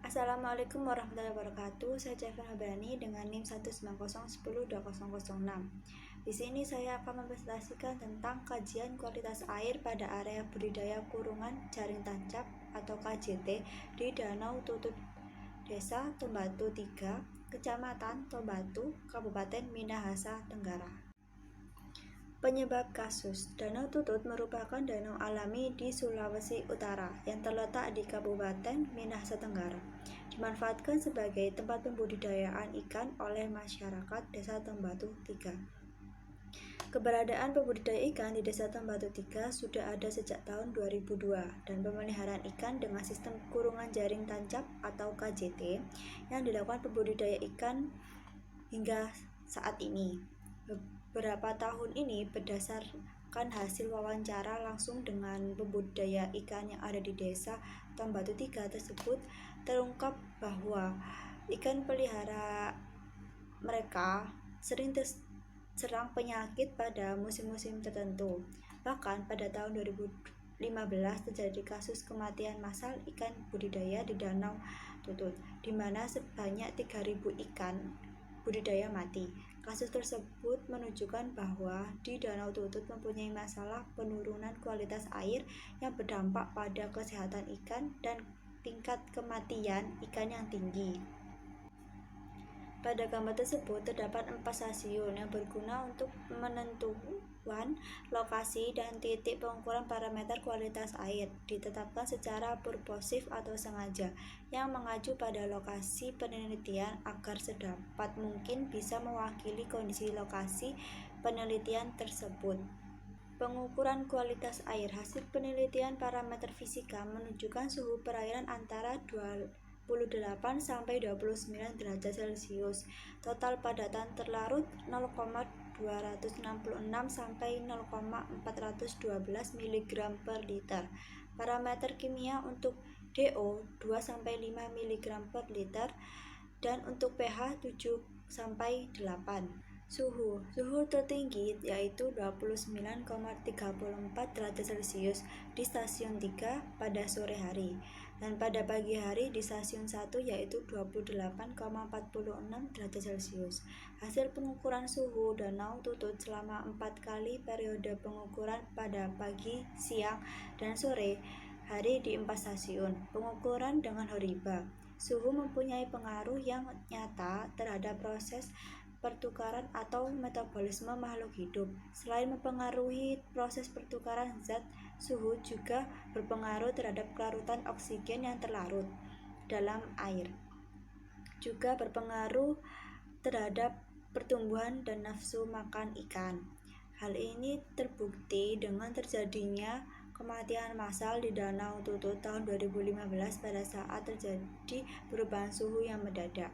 Assalamualaikum warahmatullahi wabarakatuh. Saya Jafar Habrani dengan NIM 190102006. Di sini saya akan mempresentasikan tentang kajian kualitas air pada area budidaya kurungan jaring tancap atau KJT di Danau Tutut, Desa Tombatu 3, Kecamatan Tombatu, Kabupaten Minahasa Tenggara. Penyebab kasus. Danau Tutut merupakan danau alami di Sulawesi Utara yang terletak di Kabupaten Minahasa Tenggara. Dimanfaatkan sebagai tempat pembudidayaan ikan oleh masyarakat Desa Tombatu 3. Keberadaan pembudidaya ikan di Desa Tombatu 3 sudah ada sejak tahun 2002 dan pemeliharaan ikan dengan sistem kurungan jaring tancap atau KJT yang dilakukan pembudidaya ikan hingga saat ini. Beberapa tahun ini berdasarkan hasil wawancara langsung dengan pembudidaya ikan yang ada di Desa Tombatu 3 tersebut terungkap bahwa ikan pelihara mereka sering terserang penyakit pada musim-musim tertentu. Bahkan pada tahun 2015 terjadi kasus kematian massal ikan budidaya di Danau Tutut, di mana sebanyak 3.000 ikan budidaya mati. Kasus tersebut menunjukkan bahwa di Danau Tutut mempunyai masalah penurunan kualitas air yang berdampak pada kesehatan ikan dan tingkat kematian ikan yang tinggi. Pada gambar tersebut terdapat 4 stasiun yang berguna untuk menentukan lokasi dan titik pengukuran parameter kualitas air ditetapkan secara purposif atau sengaja yang mengacu pada lokasi penelitian agar sedapat mungkin bisa mewakili kondisi lokasi penelitian tersebut. Pengukuran kualitas air. Hasil penelitian parameter fisika menunjukkan suhu perairan antara 28 sampai 29 derajat Celcius. Total padatan terlarut 0,266 sampai 0,412 mg per liter. Parameter kimia untuk DO 2 sampai 5 mg per liter dan untuk pH 7 sampai 8. Suhu tertinggi yaitu 29,34 derajat Celcius di stasiun 3 pada sore hari dan pada pagi hari di stasiun 1 yaitu 28,46 derajat Celcius. Hasil pengukuran suhu Danau Tutut selama 4 kali periode pengukuran pada pagi, siang, dan sore hari di 4 stasiun. Pengukuran dengan HORIBA. Suhu mempunyai pengaruh yang nyata terhadap proses pertukaran atau metabolisme makhluk hidup. Selain mempengaruhi proses pertukaran zat, suhu juga berpengaruh terhadap kelarutan oksigen yang terlarut dalam air. Juga berpengaruh terhadap pertumbuhan dan nafsu makan ikan. Hal ini terbukti dengan terjadinya kematian massal di Danau Tutut tahun 2015 pada saat terjadi perubahan suhu yang mendadak.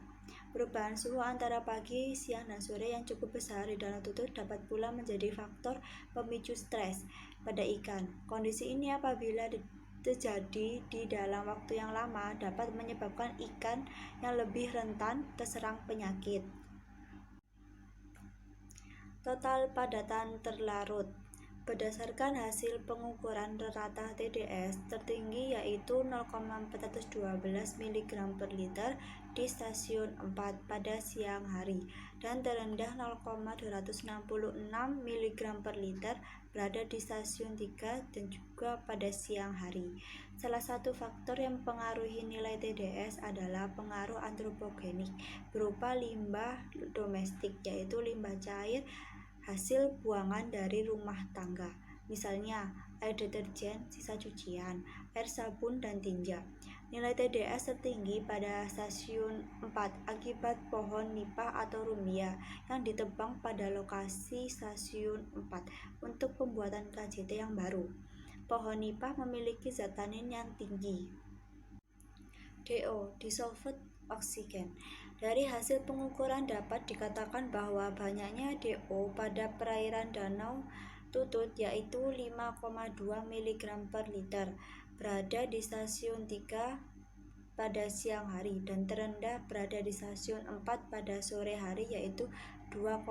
Perubahan suhu antara pagi, siang, dan sore yang cukup besar di Danau Tutut dapat pula menjadi faktor pemicu stres pada ikan. Kondisi ini apabila terjadi di dalam waktu yang lama dapat menyebabkan ikan yang lebih rentan terserang penyakit. Total padatan terlarut. Berdasarkan hasil pengukuran rata TDS, tertinggi yaitu 0,412 mg per liter di stasiun 4 pada siang hari dan terendah 0,266 mg per liter berada di stasiun 3 dan juga pada siang hari. Salah satu faktor yang mempengaruhi nilai TDS adalah pengaruh antropogenik berupa limbah domestik, yaitu limbah cair hasil buangan dari rumah tangga, misalnya air deterjen, sisa cucian, air sabun, dan tinja. Nilai TDS tertinggi pada stasiun 4 akibat pohon nipah atau rumbia yang ditebang pada lokasi stasiun 4 untuk pembuatan KJT yang baru. Pohon nipah memiliki zat tanin yang tinggi. DO, dissolved oxygen. Dari hasil pengukuran dapat dikatakan bahwa banyaknya DO pada perairan Danau Tutut yaitu 5,2 mg per liter berada di stasiun 3 pada siang hari dan terendah berada di stasiun 4 pada sore hari yaitu 2,1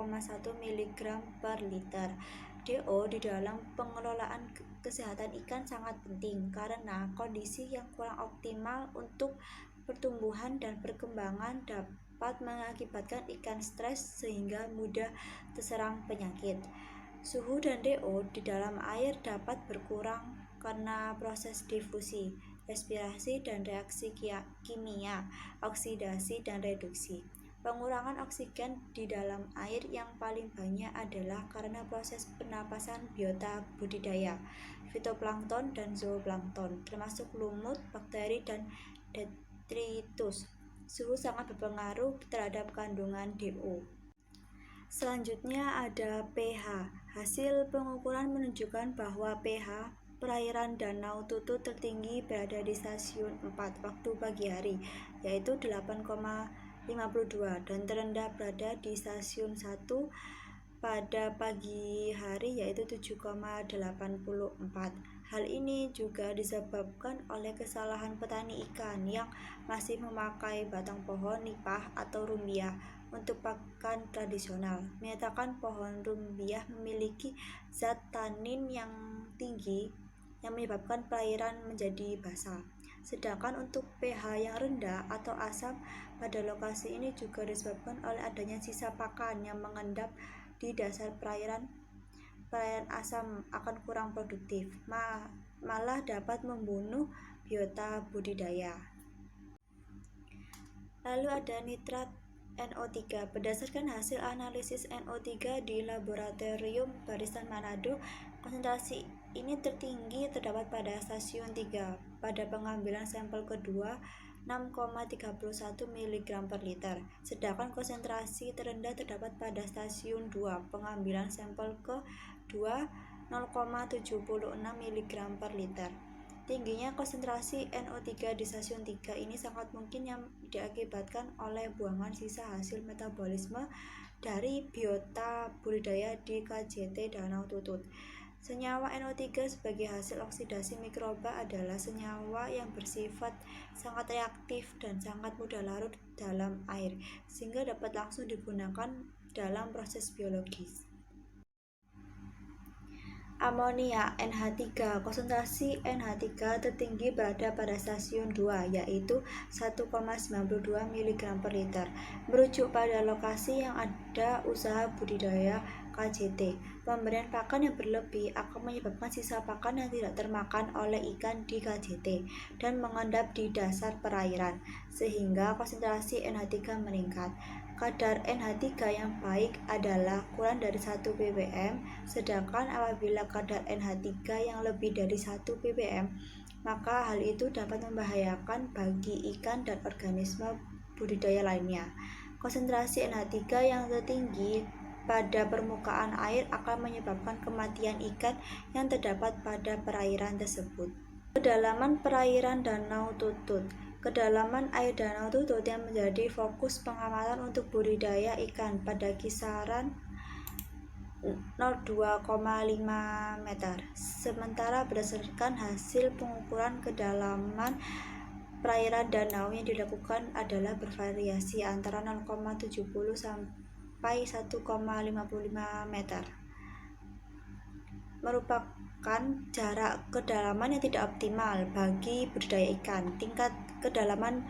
mg per liter. DO di dalam pengelolaan kesehatan ikan sangat penting karena kondisi yang kurang optimal untuk pertumbuhan pertumbuhan dan perkembangan dapat mengakibatkan ikan stres sehingga mudah terserang penyakit. Suhu dan DO di dalam air dapat berkurang karena proses difusi, respirasi, dan reaksi kimia, oksidasi, dan reduksi. Pengurangan oksigen di dalam air yang paling banyak adalah karena proses pernapasan biota budidaya, fitoplankton dan zooplankton, termasuk lumut, bakteri, dan detritus. Suhu sangat berpengaruh terhadap kandungan DO. Selanjutnya ada pH. Hasil pengukuran menunjukkan bahwa pH perairan Danau Tutut tertinggi berada di stasiun 4 waktu pagi hari, yaitu 8,52, dan terendah berada di stasiun 1 pada pagi hari, yaitu 7,84. Hal ini juga disebabkan oleh kesalahan petani ikan yang masih memakai batang pohon nipah atau rumbia untuk pakan tradisional, menyatakan pohon rumbia memiliki zat tanin yang tinggi yang menyebabkan perairan menjadi basah. Sedangkan untuk pH yang rendah atau asam pada lokasi ini juga disebabkan oleh adanya sisa pakan yang mengendap di dasar perairan. Perairan asam akan kurang produktif, malah dapat membunuh biota budidaya. Lalu ada nitrat NO3. Berdasarkan hasil analisis NO3 di Laboratorium Barisan Manado, konsentrasi ini tertinggi terdapat pada stasiun 3 pada pengambilan sampel kedua 6,31 mg per liter, sedangkan konsentrasi terendah terdapat pada stasiun 2 pengambilan sampel kedua 0,76 mg per liter. Tingginya konsentrasi NO3 di stasiun 3 ini sangat mungkin yang diakibatkan oleh buangan sisa hasil metabolisme dari biota budidaya di KJT Danau Tutut. Senyawa NO3 sebagai hasil oksidasi mikroba adalah senyawa yang bersifat sangat reaktif dan sangat mudah larut dalam air, sehingga dapat langsung digunakan dalam proses biologis. Amonia NH3. Konsentrasi NH3 tertinggi berada pada stasiun 2, yaitu 1,92 mg per liter. Merujuk pada lokasi yang ada usaha budidaya KJT, pemberian pakan yang berlebih akan menyebabkan sisa pakan yang tidak termakan oleh ikan di KJT dan mengendap di dasar perairan, sehingga konsentrasi NH3 meningkat. Kadar NH3 yang baik adalah kurang dari 1 ppm, sedangkan apabila kadar NH3 yang lebih dari 1 ppm, maka hal itu dapat membahayakan bagi ikan dan organisme budidaya lainnya. Konsentrasi NH3 yang tertinggi pada permukaan air akan menyebabkan kematian ikan yang terdapat pada perairan tersebut. Kedalaman perairan Danau Tutut. Kedalaman air Danau Tutut yang menjadi fokus pengamatan untuk budidaya ikan pada kisaran 0,2,5 meter. Sementara berdasarkan hasil pengukuran kedalaman perairan danau yang dilakukan adalah bervariasi antara 0,70 sampai 1,55 meter. Merupakan jarak kedalaman yang tidak optimal bagi budidaya ikan. Tingkat kedalaman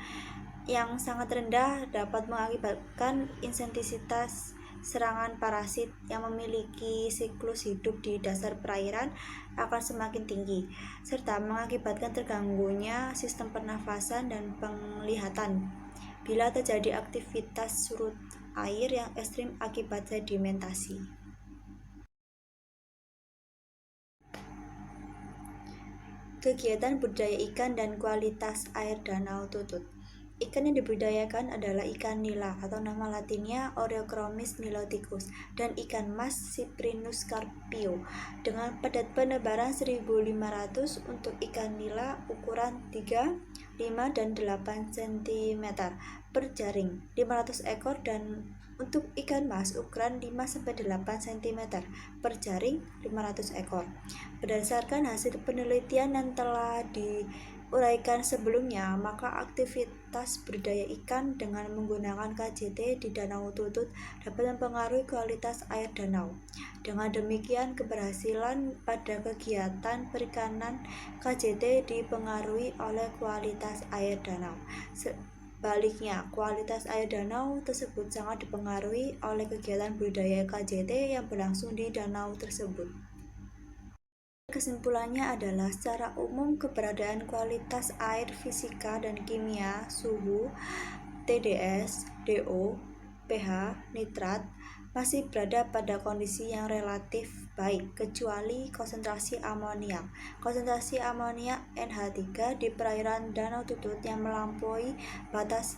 yang sangat rendah dapat mengakibatkan intensitas serangan parasit yang memiliki siklus hidup di dasar perairan akan semakin tinggi, serta mengakibatkan terganggunya sistem pernafasan dan penglihatan bila terjadi aktivitas surut air yang ekstrim akibat sedimentasi. Kegiatan budidaya ikan dan kualitas air Danau Tutut. Ikan yang dibudidayakan adalah ikan nila atau nama latinnya Oreochromis niloticus dan ikan mas Cyprinus carpio dengan padat penebaran 1.500 untuk ikan nila ukuran 3, 5, dan 8 cm per jaring 500 ekor dan untuk ikan mas ukuran 5-8 cm per jaring 500 ekor. Berdasarkan hasil penelitian yang telah diuraikan sebelumnya, maka aktivitas budidaya ikan dengan menggunakan KJT di Danau Tutut dapat mempengaruhi kualitas air danau. Dengan demikian, keberhasilan pada kegiatan perikanan KJT dipengaruhi oleh kualitas air danau. Sebaliknya, kualitas air danau tersebut sangat dipengaruhi oleh kegiatan budidaya KJT yang berlangsung di danau tersebut. Kesimpulannya adalah secara umum keberadaan kualitas air fisika dan kimia, suhu, TDS, DO, pH, nitrat masih berada pada kondisi yang relatif baik kecuali konsentrasi amoniak. Konsentrasi amoniak NH3 di perairan Danau Tutut yang melampaui batas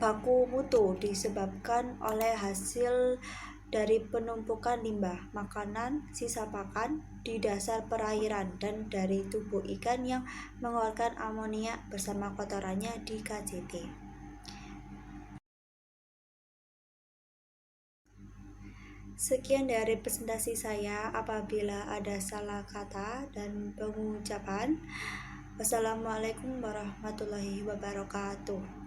baku mutu disebabkan oleh hasil dari penumpukan limbah makanan, sisa pakan di dasar perairan dan dari tubuh ikan yang mengeluarkan amonia bersama kotorannya di KJT. Sekian dari presentasi saya. Apabila ada salah kata dan pengucapan, wassalamualaikum warahmatullahi wabarakatuh.